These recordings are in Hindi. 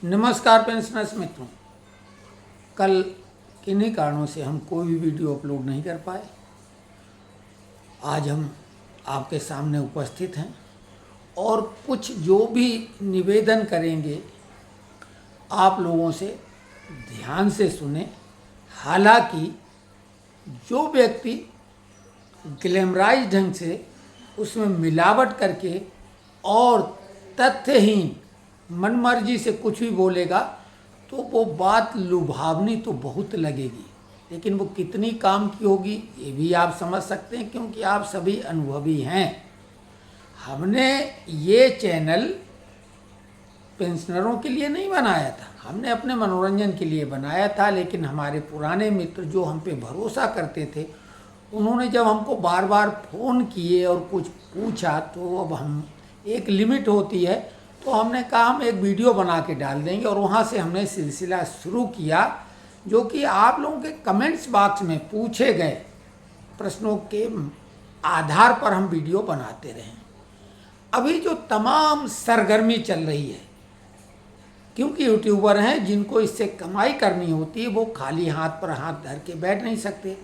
नमस्कार पेंशनर्स मित्रों, कल किन्हीं कारणों से हम कोई भी वीडियो अपलोड नहीं कर पाए। आज हम आपके सामने उपस्थित हैं और कुछ जो भी निवेदन करेंगे आप लोगों से ध्यान से सुने। हालांकि जो व्यक्ति ग्लैमराइज ढंग से उसमें मिलावट करके और तथ्यहीन मनमर्जी से कुछ भी बोलेगा तो वो बात लुभावनी तो बहुत लगेगी, लेकिन वो कितनी काम की होगी ये भी आप समझ सकते हैं, क्योंकि आप सभी अनुभवी हैं। हमने ये चैनल पेंशनरों के लिए नहीं बनाया था, हमने अपने मनोरंजन के लिए बनाया था। लेकिन हमारे पुराने मित्र जो हम पे भरोसा करते थे, उन्होंने जब हमको बार बार फ़ोन किए और कुछ पूछा तो अब हम एक लिमिट होती है, तो हमने कहा हम एक वीडियो बना के डाल देंगे। और वहाँ से हमने सिलसिला शुरू किया, जो कि आप लोगों के कमेंट्स बॉक्स में पूछे गए प्रश्नों के आधार पर हम वीडियो बनाते रहे। अभी जो तमाम सरगर्मी चल रही है, क्योंकि यूट्यूबर हैं जिनको इससे कमाई करनी होती है, वो खाली हाथ पर हाथ धर के बैठ नहीं सकते,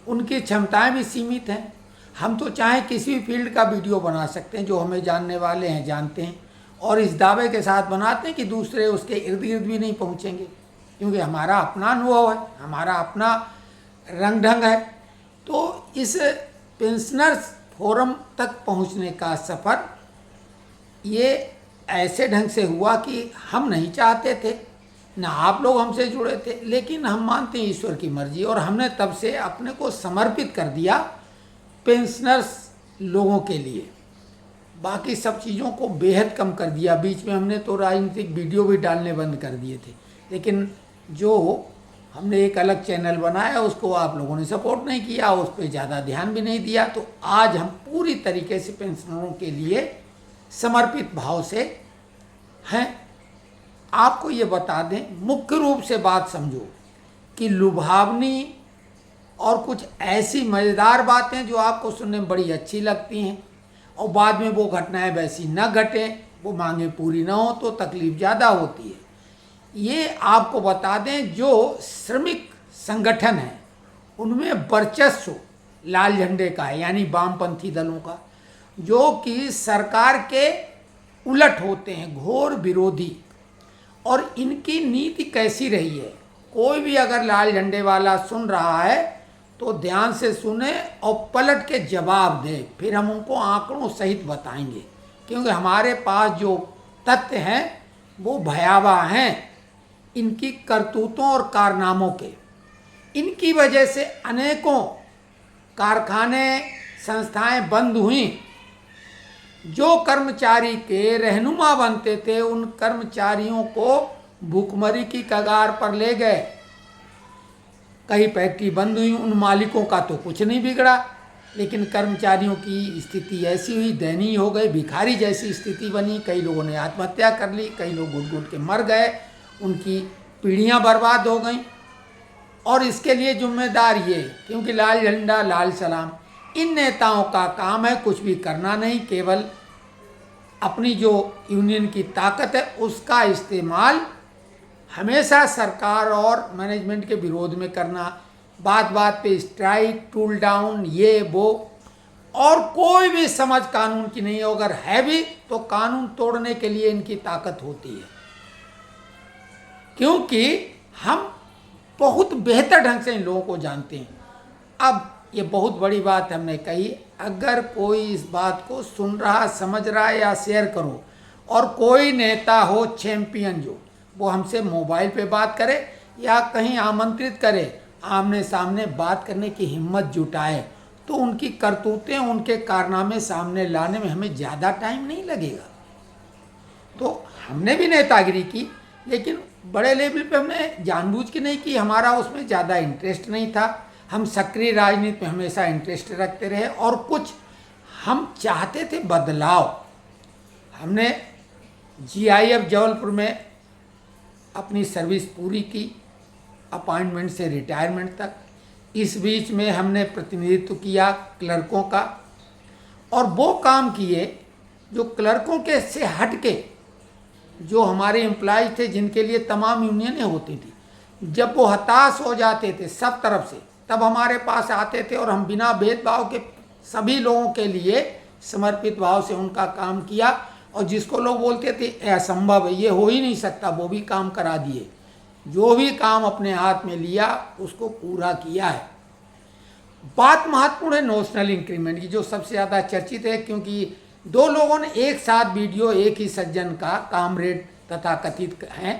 उनकी क्षमताएं भी सीमित हैं। हम तो चाहे किसी भी फील्ड का वीडियो बना सकते हैं, जो हमें जानने वाले हैं जानते हैं, और इस दावे के साथ बनाते हैं कि दूसरे उसके इर्द गिर्द भी नहीं पहुंचेंगे, क्योंकि हमारा अपना अनुभव है, हमारा अपना रंग ढंग है। तो इस पेंशनर्स फोरम तक पहुंचने का सफ़र ये ऐसे ढंग से हुआ कि हम नहीं चाहते थे, ना आप लोग हमसे जुड़े थे, लेकिन हम मानते हैं ईश्वर की मर्जी, और हमने तब से अपने को समर्पित कर दिया पेंशनर्स लोगों के लिए। बाकी सब चीज़ों को बेहद कम कर दिया। बीच में हमने तो राजनीतिक वीडियो भी डालने बंद कर दिए थे, लेकिन जो हमने एक अलग चैनल बनाया उसको आप लोगों ने सपोर्ट नहीं किया, उस पर ज़्यादा ध्यान भी नहीं दिया। तो आज हम पूरी तरीके से पेंशनरों के लिए समर्पित भाव से हैं। आपको ये बता दें, मुख्य रूप से बात समझो कि लुभावनी और कुछ ऐसी मज़ेदार बातें जो आपको सुनने में बड़ी अच्छी लगती हैं और बाद में वो घटनाएं वैसी न घटें, वो मांगें पूरी ना हो तो तकलीफ़ ज़्यादा होती है। ये आपको बता दें, जो श्रमिक संगठन हैं उनमें वर्चस्व लाल झंडे का है, यानी वामपंथी दलों का, जो कि सरकार के उलट होते हैं, घोर विरोधी। और इनकी नीति कैसी रही है, कोई भी अगर लाल झंडे वाला सुन रहा है तो ध्यान से सुने और पलट के जवाब दे, फिर हम उनको आंकड़ों सहित बताएंगे, क्योंकि हमारे पास जो तथ्य हैं वो भयावह हैं इनकी करतूतों और कारनामों के। इनकी वजह से अनेकों कारखाने संस्थाएं बंद हुई। जो कर्मचारी के रहनुमा बनते थे उन कर्मचारियों को भूखमरी की कगार पर ले गए। कई फैक्ट्री बंद हुई, उन मालिकों का तो कुछ नहीं बिगड़ा, लेकिन कर्मचारियों की स्थिति ऐसी हुई, दयनीय हो गई, भिखारी जैसी स्थिति बनी। कई लोगों ने आत्महत्या कर ली, कई लोग घुट घुट के मर गए, उनकी पीढ़ियां बर्बाद हो गईं। और इसके लिए जिम्मेदार ये, क्योंकि लाल झंडा लाल सलाम, इन नेताओं का काम है कुछ भी करना नहीं, केवल अपनी जो यूनियन की ताकत है उसका इस्तेमाल हमेशा सरकार और मैनेजमेंट के विरोध में करना, बात बात पे स्ट्राइक, टूल डाउन, ये वो, और कोई भी समझ कानून की नहीं है। अगर है भी तो कानून तोड़ने के लिए इनकी ताकत होती है, क्योंकि हम बहुत बेहतर ढंग से इन लोगों को जानते हैं। अब ये बहुत बड़ी बात हमने कही, अगर कोई इस बात को सुन रहा, समझ रहा है या शेयर करो, और कोई नेता हो चैंपियन जो वो हमसे मोबाइल पे बात करे या कहीं आमंत्रित करे, आमने सामने बात करने की हिम्मत जुटाए, तो उनकी करतूतें, उनके कारनामे सामने लाने में हमें ज़्यादा टाइम नहीं लगेगा। तो हमने भी नेतागिरी की, लेकिन बड़े लेवल पे हमने जानबूझ के नहीं की, हमारा उसमें ज़्यादा इंटरेस्ट नहीं था। हम सक्रिय राजनीति में हमेशा इंटरेस्ट रखते रहे, और कुछ हम चाहते थे बदलाव। हमने GIF जबलपुर में अपनी सर्विस पूरी की, अपॉइंटमेंट से रिटायरमेंट तक। इस बीच में हमने प्रतिनिधित्व किया क्लर्कों का, और वो काम किए जो क्लर्कों के से हट के जो हमारे एम्प्लॉयज थे जिनके लिए तमाम यूनियनें होती थी, जब वो हताश हो जाते थे सब तरफ से, तब हमारे पास आते थे और हम बिना भेदभाव के सभी लोगों के लिए समर्पित भाव से उनका काम किया। और जिसको लोग बोलते थे असंभव है, ये हो ही नहीं सकता, वो भी काम करा दिए। जो भी काम अपने हाथ में लिया उसको पूरा किया है। बात महत्वपूर्ण है नोशनल इंक्रीमेंट की, जो सबसे ज़्यादा चर्चित है, क्योंकि दो लोगों ने एक साथ वीडियो, एक ही सज्जन का, कामरेड तथा कथित हैं,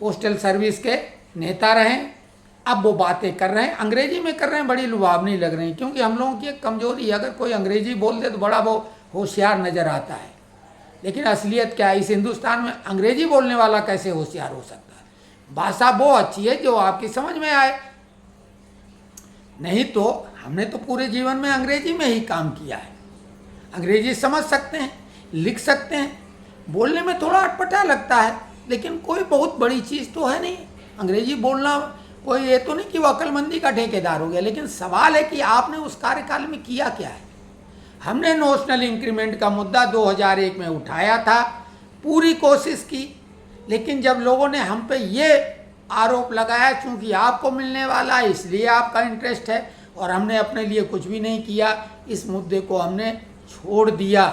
पोस्टल सर्विस के नेता रहे, अब वो बातें कर रहे हैं, अंग्रेजी में कर रहे हैं, बड़ी लुभावनी लग रही, क्योंकि हम लोगों की एक कमजोरी, अगर कोई अंग्रेजी बोल दे तो बड़ा वो होशियार नज़र आता है, लेकिन असलियत क्या है, इस हिंदुस्तान में अंग्रेजी बोलने वाला कैसे होशियार हो सकता है। भाषा वो अच्छी है जो आपकी समझ में आए, नहीं तो हमने तो पूरे जीवन में अंग्रेजी में ही काम किया है। अंग्रेजी समझ सकते हैं, लिख सकते हैं, बोलने में थोड़ा अटपटा लगता है, लेकिन कोई बहुत बड़ी चीज़ तो है नहीं। अंग्रेजी बोलना कोई ये तो नहीं कि वो अक्लमंदी का ठेकेदार हो गया, लेकिन सवाल है कि आपने उस कार्यकाल में किया क्या है। हमने नोशनल इंक्रीमेंट का मुद्दा 2001 में उठाया था, पूरी कोशिश की, लेकिन जब लोगों ने हम पे ये आरोप लगाया चूंकि आपको मिलने वाला है इसलिए आपका इंटरेस्ट है, और हमने अपने लिए कुछ भी नहीं किया, इस मुद्दे को हमने छोड़ दिया।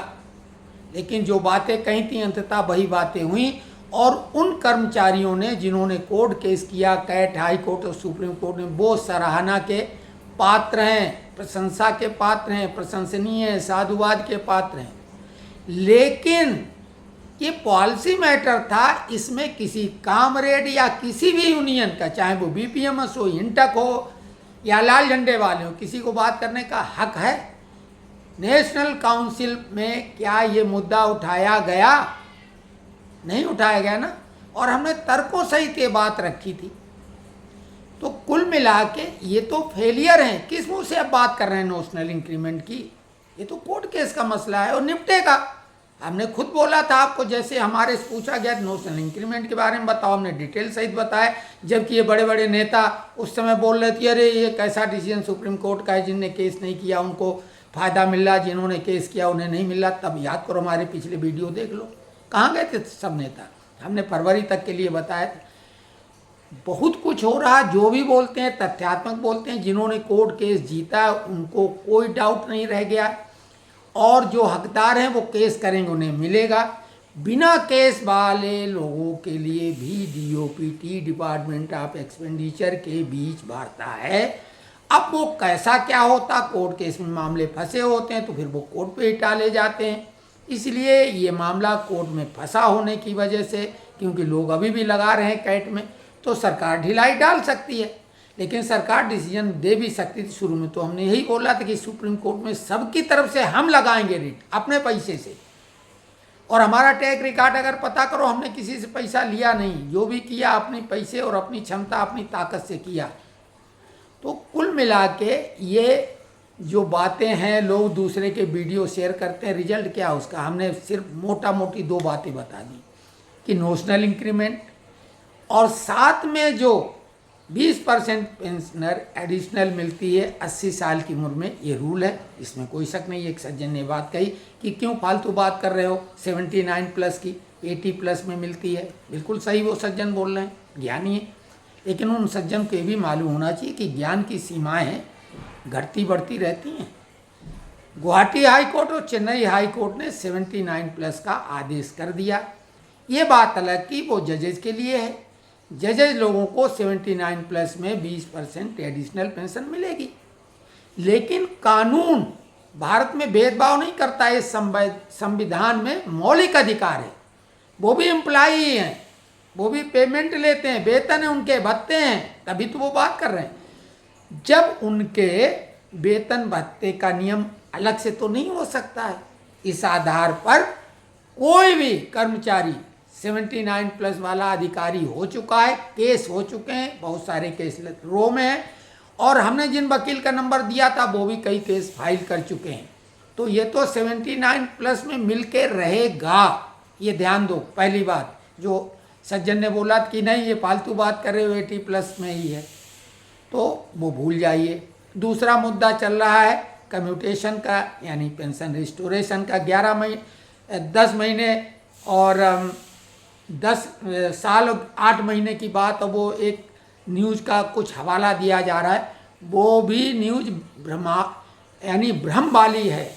लेकिन जो बातें कही थी अंततः वही बातें हुई, और उन कर्मचारियों ने जिन्होंने कोर्ट केस किया, कैट, हाई कोर्ट और सुप्रीम कोर्ट में, वो सराहना के पात्र हैं, प्रशंसा के पात्र हैं, प्रशंसनीय हैं, साधुवाद के पात्र हैं। लेकिन ये पॉलिसी मैटर था, इसमें किसी कामरेड या किसी भी यूनियन का, चाहे वो बीपीएमएस हो, इंटक हो या लाल झंडे वाले हो, किसी को बात करने का हक है। नेशनल काउंसिल में क्या ये मुद्दा उठाया गया? नहीं उठाया गया ना, और हमने तर्कों सहित ये बात रखी थी। तो कुल मिला के ये तो फेलियर है। किस मुंह से अब बात कर रहे हैं नोशनल इंक्रीमेंट की? ये तो कोर्ट केस का मसला है और निपटेगा। हमने खुद बोला था आपको, जैसे हमारे से पूछा गया नोशनल इंक्रीमेंट के बारे में बताओ, हमने डिटेल सहित बताया, जबकि ये बड़े बड़े नेता उस समय बोल रहे थे अरे ये कैसा डिसीजन सुप्रीम कोर्ट का है, जिनने केस नहीं किया उनको फ़ायदा मिल रहा, जिन्होंने केस किया उन्हें नहीं मिल रहा। तब याद करो, हमारे पिछले वीडियो देख लो, कहाँ गए थे सब नेता? हमने फरवरी तक के लिए बताया था। बहुत कुछ हो रहा, जो भी बोलते हैं तथ्यात्मक बोलते हैं। जिन्होंने कोर्ट केस जीता उनको कोई डाउट नहीं रह गया, और जो हकदार हैं वो केस करेंगे, उन्हें मिलेगा। बिना केस वाले लोगों के लिए भी डीओपीटी, डिपार्टमेंट ऑफ एक्सपेंडिचर के बीच बढ़ता है। अब वो कैसा क्या होता, कोर्ट केस में मामले फंसे होते हैं तो फिर वो कोर्ट पे ही टाले जाते हैं। इसलिए ये मामला कोर्ट में फंसा होने की वजह से, क्योंकि लोग अभी भी लगा रहे हैं कैट में, तो सरकार ढिलाई डाल सकती है। लेकिन सरकार डिसीजन दे भी सकती थी। शुरू में तो हमने यही बोला था कि सुप्रीम कोर्ट में सबकी तरफ से हम लगाएंगे रिट अपने पैसे से, और हमारा ट्रैक रिकॉर्ड अगर पता करो, हमने किसी से पैसा लिया नहीं, जो भी किया अपने पैसे और अपनी क्षमता, अपनी ताकत से किया। तो कुल मिला के ये जो बातें हैं, लोग दूसरे के वीडियो शेयर करते हैं, रिजल्ट क्या उसका? हमने सिर्फ मोटा मोटी दो बातें बता दी कि नोशनल इंक्रीमेंट, और साथ में जो 20% पेंशनर एडिशनल मिलती है 80 साल की उम्र में, ये रूल है, इसमें कोई शक नहीं। एक सज्जन ने बात कही कि क्यों फालतू बात कर रहे हो, 79 प्लस की 80 प्लस में मिलती है। बिल्कुल सही वो सज्जन बोल रहे हैं, ज्ञानी है। लेकिन उन सज्जन को ये भी मालूम होना चाहिए कि ज्ञान की सीमाएँ हैं, घटती बढ़ती रहती हैं। गुवाहाटी हाई कोर्ट और चेन्नई हाई कोर्ट ने 79 प्लस का आदेश कर दिया। ये बात अलग कि वो जजेज के लिए है। जजेज लोगों को 79 प्लस में 20% एडिशनल पेंशन मिलेगी। लेकिन कानून भारत में भेदभाव नहीं करता है, संविधान में मौलिक अधिकार है। वो भी एम्प्लॉई ही हैं, वो भी पेमेंट लेते हैं, वेतन है उनके, भत्ते हैं, तभी तो वो बात कर रहे हैं। जब उनके वेतन भत्ते का नियम अलग से तो नहीं हो सकता है। इस आधार पर कोई भी कर्मचारी 79 प्लस वाला अधिकारी हो चुका है, केस हो चुके हैं, बहुत सारे केस रो में हैं, और हमने जिन वकील का नंबर दिया था वो भी कई केस फाइल कर चुके हैं। तो ये तो 79 प्लस में मिल के रहेगा, ये ध्यान दो। पहली बात, जो सज्जन ने बोला कि नहीं ये फालतू बात कर रहे हो, 80 प्लस में ही है, तो वो भूल जाइए। दूसरा मुद्दा चल रहा है कम्यूटेशन का, यानी पेंशन रिस्टोरेशन का। 10 महीने और 10 साल 8 महीने की बात, और वो एक न्यूज़ का कुछ हवाला दिया जा रहा है, वो भी न्यूज़ यानी भ्रम वाली है,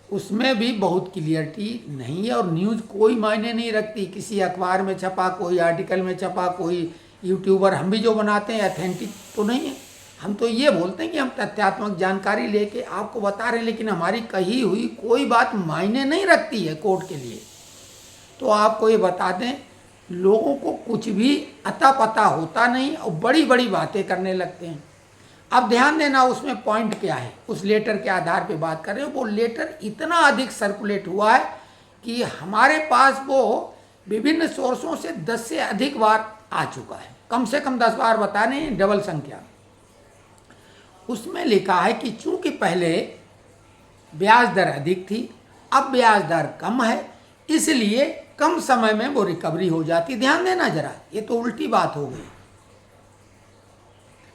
उसमें भी बहुत क्लियरिटी नहीं है। और न्यूज़ कोई मायने नहीं रखती, किसी अखबार में छपा, कोई आर्टिकल में छपा, कोई यूट्यूबर, हम भी जो बनाते हैं अथेंटिक तो नहीं है। हम तो ये बोलते हैं कि हम तथ्यात्मक जानकारी लेके आपको बता रहे हैं, लेकिन हमारी कही हुई कोई बात मायने नहीं रखती है कोर्ट के लिए। तो आपको ये बता दें, लोगों को कुछ भी अता पता होता नहीं और बड़ी बड़ी बातें करने लगते हैं। अब ध्यान देना उसमें पॉइंट क्या है, उस लेटर के आधार पे बात कर रहे हो। वो लेटर इतना अधिक सर्कुलेट हुआ है कि हमारे पास वो विभिन्न सोर्सों से 10 से अधिक बार आ चुका है, कम से कम 10 बार बता रहे हैं, डबल संख्या। उसमें लिखा है कि चूंकि पहले ब्याज दर अधिक थी, अब ब्याज दर कम है, इसलिए कम समय में वो रिकवरी हो जाती। ध्यान देना जरा, ये तो उल्टी बात हो गई।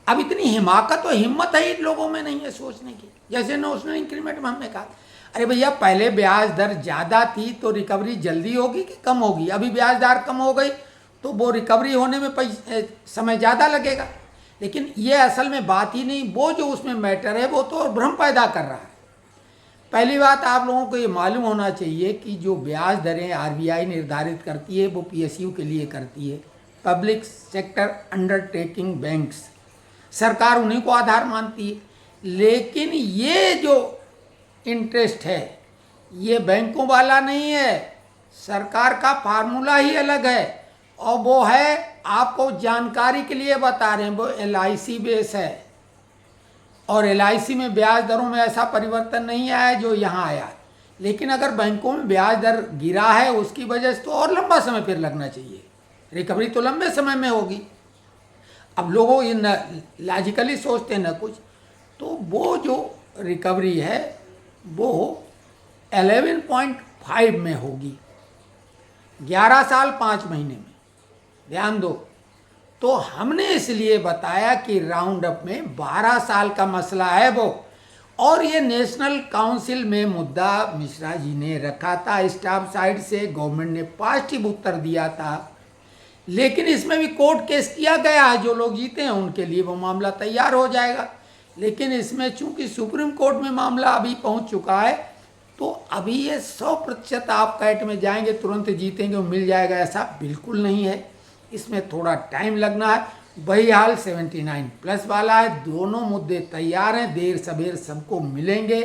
अब इतनी हिमाकत और हिम्मत है इन लोगों में नहीं है सोचने की। जैसे नोशनल इंक्रीमेंट में हमने कहा, अरे भैया पहले ब्याज दर ज़्यादा थी तो रिकवरी जल्दी होगी कि कम होगी? अभी ब्याज दर कम हो गई तो वो रिकवरी होने में समय ज़्यादा लगेगा। लेकिन ये असल में बात ही नहीं, वो जो उसमें मैटर है वो तो भ्रम पैदा कर रहा है। पहली बात आप लोगों को ये मालूम होना चाहिए कि जो ब्याज दरें आरबीआई निर्धारित करती है वो पीएसयू के लिए करती है, पब्लिक सेक्टर अंडरटेकिंग बैंक्स, सरकार उन्हीं को आधार मानती है। लेकिन ये जो इंटरेस्ट है ये बैंकों वाला नहीं है, सरकार का फार्मूला ही अलग है, और वो है, आपको जानकारी के लिए बता रहे हैं, वो LIC बेस है। और LIC में ब्याज दरों में ऐसा परिवर्तन नहीं आया जो यहाँ आया। लेकिन अगर बैंकों में ब्याज दर गिरा है उसकी वजह से तो और लंबा समय फिर लगना चाहिए, रिकवरी तो लंबे समय में होगी। अब लोगों ये न लॉजिकली सोचते न कुछ, तो वो जो रिकवरी है वो 11.5 में होगी, 11 साल 5 महीने में। ध्यान दो, तो हमने इसलिए बताया कि राउंड अप में 12 साल का मसला है वो। और ये नेशनल काउंसिल में मुद्दा मिश्रा जी ने रखा था, स्टाफ साइड से गवर्नमेंट ने पॉजिटिव उत्तर दिया था। लेकिन इसमें भी कोर्ट केस किया गया है, जो लोग जीते हैं उनके लिए वो मामला तैयार हो जाएगा। लेकिन इसमें चूंकि सुप्रीम कोर्ट में मामला अभी पहुंच चुका है, तो अभी ये 100% आप कैट में जाएंगे तुरंत जीतेंगे वो मिल जाएगा, ऐसा बिल्कुल नहीं है। इसमें थोड़ा टाइम लगना है। वही हाल 79+ वाला है, दोनों मुद्दे तैयार हैं, देर सबेर सबको मिलेंगे।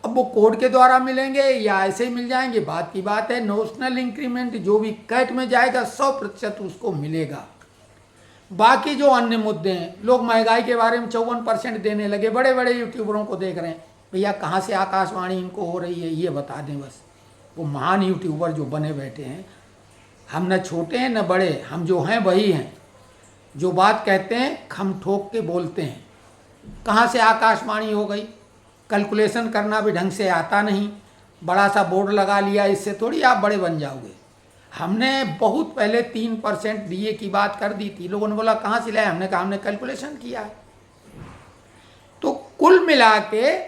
अब वो कोर्ट के द्वारा मिलेंगे या ऐसे ही मिल जाएंगे, बात की बात है। नोशनल इंक्रीमेंट जो भी कैट में जाएगा 100% उसको मिलेगा। बाकी जो अन्य मुद्दे हैं, लोग महंगाई के बारे में 54% देने लगे, बड़े बड़े यूट्यूबरों को देख रहे हैं, भैया कहाँ से आकाशवाणी इनको हो रही है ये बता दें बस। वो महान यूट्यूबर जो बने बैठे हैं, हम न छोटे हैं न बड़े, हम जो हैं वही हैं, जो बात कहते हैं खम ठोक के बोलते हैं। कहाँ से आकाशवाणी हो गई? कैलकुलेशन करना भी ढंग से आता नहीं, बड़ा सा बोर्ड लगा लिया, इससे थोड़ी आप बड़े बन जाओगे। हमने बहुत पहले 3% डीए की बात कर दी थी, लोगों ने बोला कहाँ से लाए, हमने कहा हमने कैलकुलेशन किया है। तो कुल मिला के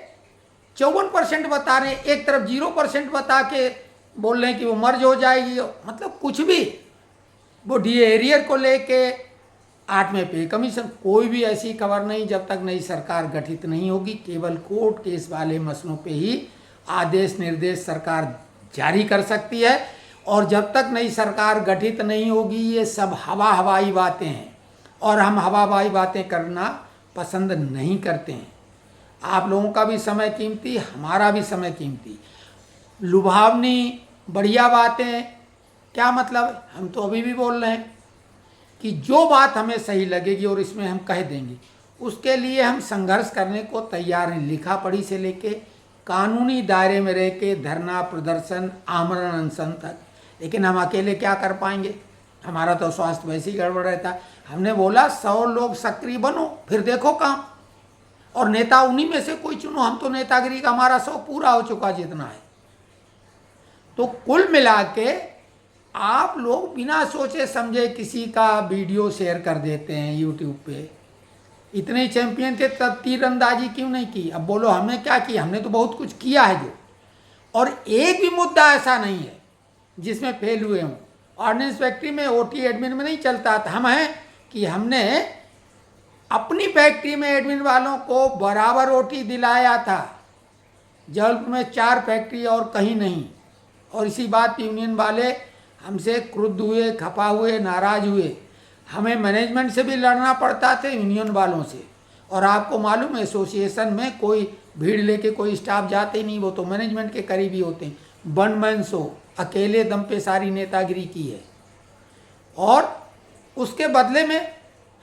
54% बता रहे हैं, एक तरफ 0% बता के बोल रहे हैं कि वो मर्ज हो जाएगी। मतलब कुछ भी, वो डीए एरियर को लेके 8वें पे कमीशन, कोई भी ऐसी खबर नहीं जब तक नई सरकार गठित नहीं होगी। केवल कोर्ट केस वाले मसलों पे ही आदेश निर्देश सरकार जारी कर सकती है, और जब तक नई सरकार गठित नहीं होगी ये सब हवाई बातें हैं, और हम हवाई बातें करना पसंद नहीं करते हैं। आप लोगों का भी समय कीमती, हमारा भी समय कीमती। लुभावनी बढ़िया बातें क्या मतलब, हम तो अभी भी बोल रहे हैं कि जो बात हमें सही लगेगी और इसमें हम कह देंगे, उसके लिए हम संघर्ष करने को तैयार हैं, लिखा पढ़ी से लेके कानूनी दायरे में रह के धरना प्रदर्शन आमरण अनशन तक। लेकिन हम अकेले क्या कर पाएंगे, हमारा तो स्वास्थ्य वैसे ही गड़बड़ रहता है। हमने बोला 100 लोग सक्रिय बनो, फिर देखो काम, और नेता उन्हीं में से कोई चुनो। हम तो नेतागिरी का हमारा 100 पूरा हो चुका जितना है। तो कुल मिला के आप लोग बिना सोचे समझे किसी का वीडियो शेयर कर देते हैं यूट्यूब पे। इतने चैंपियन थे तब तीरंदाजी क्यों नहीं की? अब बोलो हमने क्या किया? हमने तो बहुत कुछ किया है जो, और एक भी मुद्दा ऐसा नहीं है जिसमें फेल हुए हों। ऑर्डिनेंस फैक्ट्री में ओटी एडमिन में नहीं चलता था। हम हैं कि हमने अपनी फैक्ट्री में एडमिन वालों को बराबर ओटी दिलाया था। जबलपुर में 4 फैक्ट्री और कहीं नहीं। और इसी बात पे यूनियन वाले हमसे क्रुद्ध हुए, खपा हुए, नाराज हुए। हमें मैनेजमेंट से भी लड़ना पड़ता था, यूनियन वालों से। और आपको मालूम है एसोसिएशन में कोई भीड़ लेके कोई स्टाफ जाते ही नहीं, वो तो मैनेजमेंट के करीबी होते हैं। वन मैन शो, अकेले दम पे सारी नेतागिरी की है। और उसके बदले में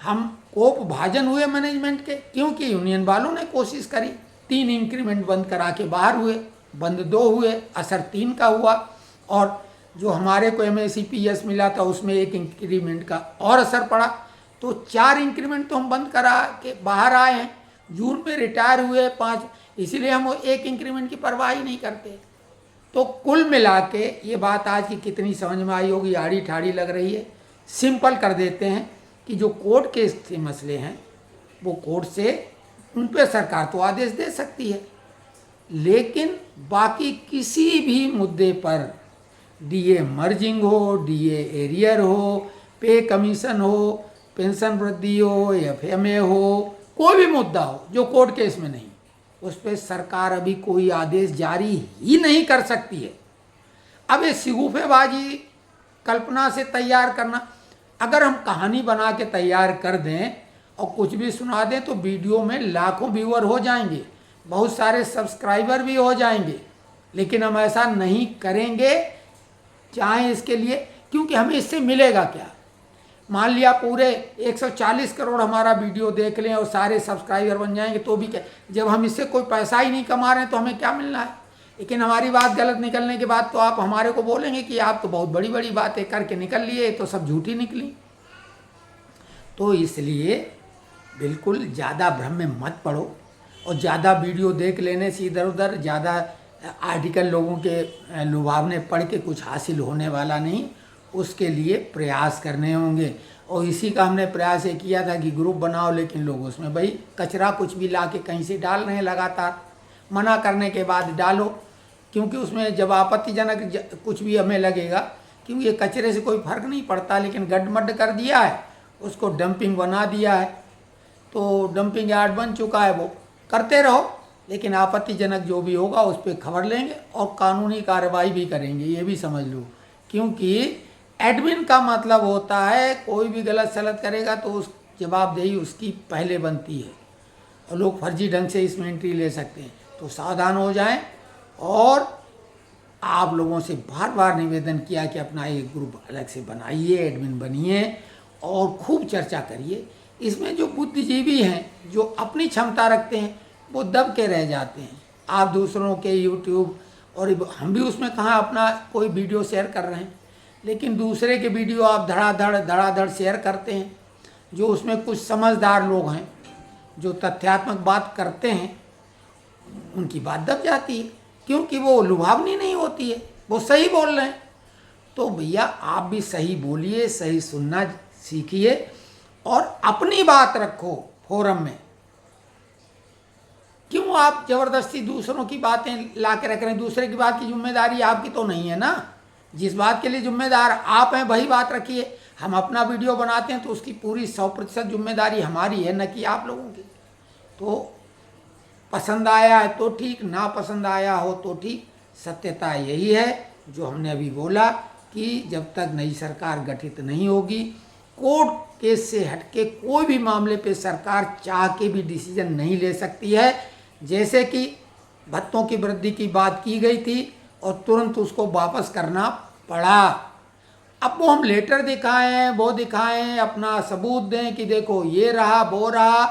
हम कोप भाजन हुए मैनेजमेंट के, क्योंकि यूनियन वालों ने कोशिश करी। 3 इंक्रीमेंट बंद करा के बाहर हुए, बंद 2 हुए, असर 3 का हुआ। और जो हमारे को MACPS मिला था उसमें 1 इंक्रीमेंट का और असर पड़ा। तो 4 इंक्रीमेंट तो हम बंद करा के बाहर आए हैं। जून में रिटायर हुए 5, इसीलिए हम वो 1 इंक्रीमेंट की परवाह ही नहीं करते। तो कुल मिला के ये बात आज की कितनी समझ में आई होगी, आड़ी ठाड़ी लग रही है। सिंपल कर देते हैं कि जो कोर्ट के से मसले हैं वो कोर्ट से उन पर सरकार तो आदेश दे सकती है, लेकिन बाकी किसी भी मुद्दे पर DA मर्जिंग हो, DA एरियर हो, पे कमीशन हो, पेंशन वृद्धि हो, FMA हो, कोई भी मुद्दा हो जो कोर्ट केस में नहीं, उस पर सरकार अभी कोई आदेश जारी ही नहीं कर सकती है। अब ये सिगुफेबाजी कल्पना से तैयार करना, अगर हम कहानी बना के तैयार कर दें और कुछ भी सुना दें तो वीडियो में लाखों व्यूअर हो जाएंगे, बहुत सारे सब्सक्राइबर भी हो जाएंगे, लेकिन हम ऐसा नहीं करेंगे चाहे इसके लिए, क्योंकि हमें इससे मिलेगा क्या। मान लिया पूरे 140 करोड़ हमारा वीडियो देख लें और सारे सब्सक्राइबर बन जाएंगे तो भी क्या, जब हम इससे कोई पैसा ही नहीं कमा रहे हैं तो हमें क्या मिलना है। लेकिन हमारी बात गलत निकलने के बाद तो आप हमारे को बोलेंगे कि आप तो बहुत बड़ी बड़ी बातें करके निकल लिए, तो सब झूठी निकली। तो इसलिए बिल्कुल ज़्यादा भ्रम में मत पड़ो, और ज़्यादा वीडियो देख लेने से इधर उधर ज़्यादा आर्टिकल लोगों के लुभावने पढ़ के कुछ हासिल होने वाला नहीं, उसके लिए प्रयास करने होंगे। और इसी का हमने प्रयास ये किया था कि ग्रुप बनाओ, लेकिन लोग उसमें भाई कचरा कुछ भी ला के कहीं से डाल रहे हैं लगातार। मना करने के बाद डालो, क्योंकि उसमें जब आपत्तिजनक कुछ भी हमें लगेगा, क्योंकि ये कचरे से कोई फर्क नहीं पड़ता, लेकिन गड्ढमड्ढ कर दिया है, उसको डंपिंग बना दिया है, तो डंपिंग यार्ड बन चुका है, वो करते रहो। लेकिन आपत्तिजनक जो भी होगा उस पर खबर लेंगे और कानूनी कार्रवाई भी करेंगे, ये भी समझ लो। क्योंकि एडमिन का मतलब होता है कोई भी गलत सलत करेगा तो उस जवाबदेही उसकी पहले बनती है, और लोग फर्जी ढंग से इसमें एंट्री ले सकते हैं। तो सावधान हो जाएं। और आप लोगों से बार बार निवेदन किया कि अपना एक ग्रुप अलग से बनाइए, एडमिन बनिए और खूब चर्चा करिए। इसमें जो बुद्धिजीवी हैं, जो अपनी क्षमता रखते हैं, वो दब के रह जाते हैं। आप दूसरों के यूट्यूब, और हम भी उसमें कहाँ अपना कोई वीडियो शेयर कर रहे हैं, लेकिन दूसरे के वीडियो आप धड़ाधड़ शेयर करते हैं। जो उसमें कुछ समझदार लोग हैं जो तथ्यात्मक बात करते हैं, उनकी बात दब जाती है, क्योंकि वो लुभावनी नहीं होती है, वो सही बोल रहे हैं। तो भैया आप भी सही बोलिए, सही सुनना सीखिए और अपनी बात रखो फोरम में। क्यों आप जबरदस्ती दूसरों की बातें ला के रख रहे हैं? दूसरे की बात की जिम्मेदारी आपकी तो नहीं है ना। जिस बात के लिए जिम्मेदार आप हैं वही बात रखिए। हम अपना वीडियो बनाते हैं तो उसकी पूरी 100% जिम्मेदारी हमारी है, न कि आप लोगों की। तो पसंद आया है तो ठीक, ना पसंद आया हो तो ठीक। सत्यता यही है जो हमने अभी बोला कि जब तक नई सरकार गठित नहीं होगी, कोर्ट केस से हटके कोई भी मामले पे सरकार चाह के भी डिसीजन नहीं ले सकती है। जैसे कि भत्तों की वृद्धि की बात की गई थी और तुरंत उसको वापस करना पड़ा। अब वो हम लेटर दिखाएं, वो दिखाएं, अपना सबूत दें कि देखो ये रहा वो रहा,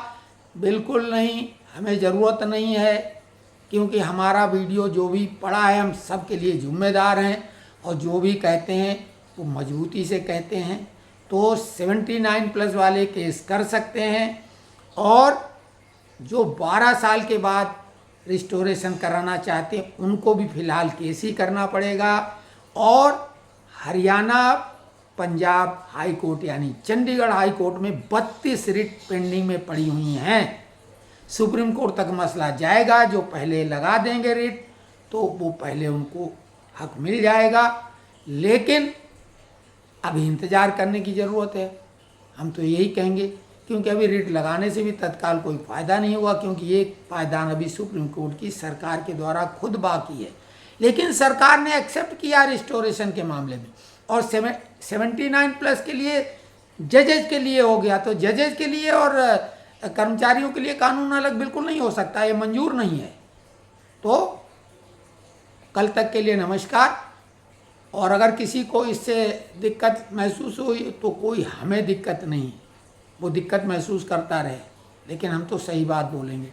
बिल्कुल नहीं, हमें ज़रूरत नहीं है। क्योंकि हमारा वीडियो जो भी पड़ा है हम सब के लिए जिम्मेदार हैं, और जो भी कहते हैं वो मजबूती से कहते हैं। तो 79+ वाले केस कर सकते हैं, और जो 12 साल के बाद रिस्टोरेशन कराना चाहते हैं उनको भी फ़िलहाल केस ही करना पड़ेगा। और हरियाणा, पंजाब हाई कोर्ट यानी चंडीगढ़ हाई कोर्ट में 32 रिट पेंडिंग में पड़ी हुई हैं। सुप्रीम कोर्ट तक मसला जाएगा, जो पहले लगा देंगे रिट तो वो पहले उनको हक मिल जाएगा। लेकिन अभी इंतज़ार करने की ज़रूरत है, हम तो यही कहेंगे, क्योंकि अभी रिट लगाने से भी तत्काल कोई फ़ायदा नहीं हुआ, क्योंकि ये पायदान अभी सुप्रीम कोर्ट की सरकार के द्वारा खुद बाकी है। लेकिन सरकार ने एक्सेप्ट किया रिस्टोरेशन के मामले में, और 79+ के लिए जजेज के लिए हो गया, तो जजेज के लिए और कर्मचारियों के लिए कानून अलग बिल्कुल नहीं हो सकता, ये मंजूर नहीं है। तो कल तक के लिए नमस्कार। और अगर किसी को इससे दिक्कत महसूस हुई तो कोई हमें दिक्कत नहीं, वो दिक्कत महसूस करता रहे, लेकिन हम तो सही बात बोलेंगे।